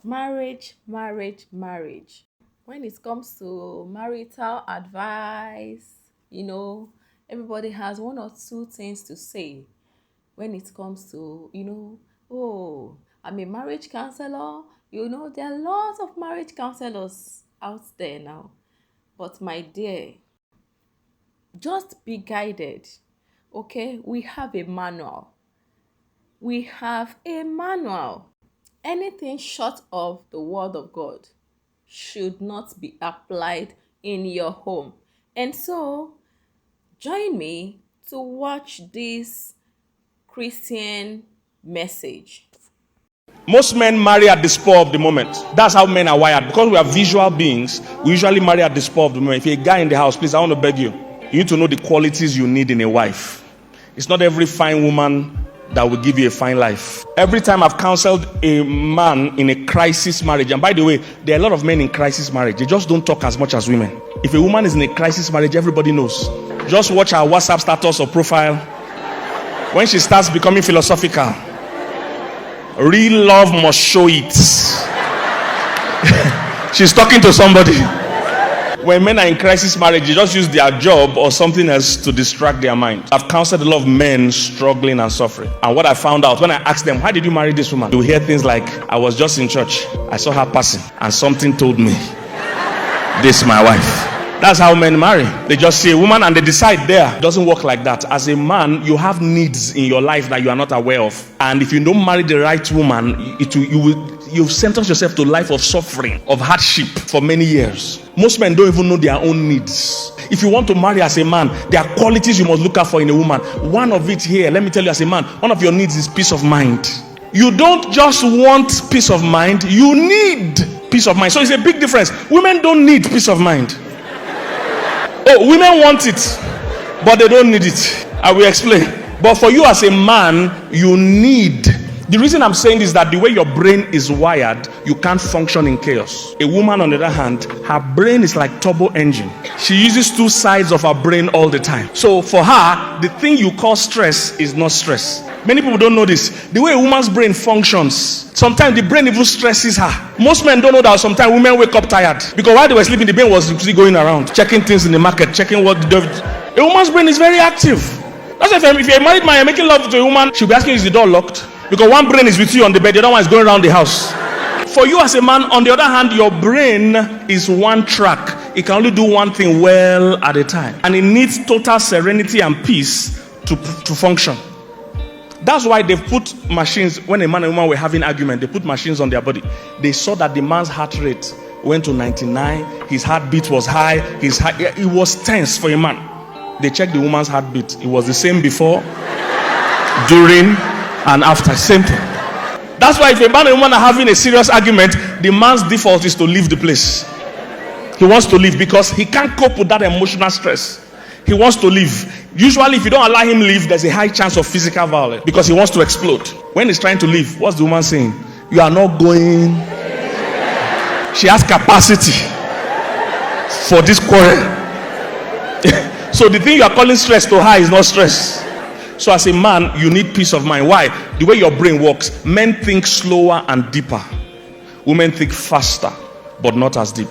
Marriage. When it comes to marital advice, everybody has one or two things to say when it comes to, oh, I'm a marriage counselor. There are lots of marriage counselors out there now. But my dear, just be guided. Okay, we have a manual. Anything short of the word of God should not be applied in your home. And so, join me to watch this Christian message. Most men marry at the spur of the moment. That's how men are wired. Because we are visual beings, we usually marry at the spur of the moment. If you're a guy in the house, please, I want to beg you. You need to know the qualities you need in a wife. It's not every fine woman that will give you a fine life. Every time I've counseled a man in a crisis marriage, and by the way, there are a lot of men in crisis marriage. They just don't talk as much as women. If a woman is in a crisis marriage, everybody knows. Just watch her WhatsApp status or profile. When she starts becoming philosophical, real love must show it. She's talking to somebody. When men are in crisis marriage, they just use their job or something else to distract their mind. I've counseled a lot of men struggling and suffering. And what I found out when I asked them, why did you marry this woman? You hear things like, I was just in church. I saw her passing and something told me, this is my wife. That's how men marry. They just see a woman and they decide there. It doesn't work like that. As a man, you have needs in your life that you are not aware of. And if you don't marry the right woman, you've sentenced yourself to a life of suffering, of hardship for many years. Most men don't even know their own needs. If you want to marry as a man, there are qualities you must look out for in a woman. One of it here, let me tell you as a man, one of your needs is peace of mind. You don't just want peace of mind, you need peace of mind. So it's a big difference. Women don't need peace of mind. Oh, women want it, but they don't need it. I will explain. But for you as a man, you need. The reason I'm saying this is that the way your brain is wired, you can't function in chaos. A woman, on the other hand, her brain is like turbo engine. She uses two sides of her brain all the time. So for her, the thing you call stress is not stress. Many people don't know this. The way a woman's brain functions, sometimes the brain even stresses her. Most men don't know that sometimes women wake up tired. Because while they were sleeping, the brain was still going around, checking things in the market, checking what the A woman's brain is very active. That's why if you're a married man, you're making love to a woman, she'll be asking, is the door locked? Because one brain is with you on the bed, the other one is going around the house. For you as a man, on the other hand, your brain is one track. It can only do one thing well at a time. And it needs total serenity and peace to function. That's why they've put machines, when a man and woman were having argument, they put machines on their body. They saw that the man's heart rate went to 99, his heartbeat was high, it was tense for a man. They checked the woman's heartbeat. It was the same before, during, and after. Same thing. That's why if a man and woman are having a serious argument, the man's default is to leave the place. He wants to leave because he can't cope with that emotional stress. He wants to leave. Usually, if you don't allow him leave, there's a high chance of physical violence because he wants to explode. When he's trying to leave, what's the woman saying? You are not going. She has capacity for this quarrel. So the thing you are calling stress to her is not stress. So as a man, you need peace of mind. Why? The way your brain works, men think slower and deeper. Women think faster, but not as deep.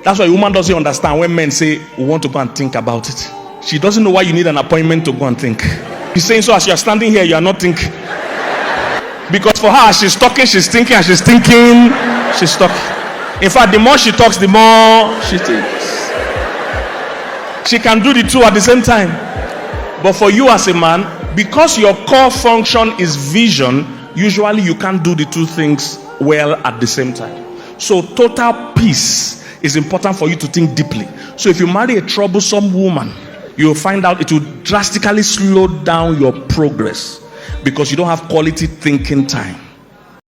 That's why a woman doesn't understand when men say, we want to go and think about it. She doesn't know why you need an appointment to go and think. He's saying, so as you're standing here, you are not thinking. Because for her, she's talking, she's thinking, and she's thinking, she's talking. In fact, the more she talks, the more she thinks. She can do the two at the same time. But for you as a man, because your core function is vision, usually you can't do the two things well at the same time. So total peace is important for you to think deeply. So if you marry a troublesome woman, you'll find out it will drastically slow down your progress because you don't have quality thinking time.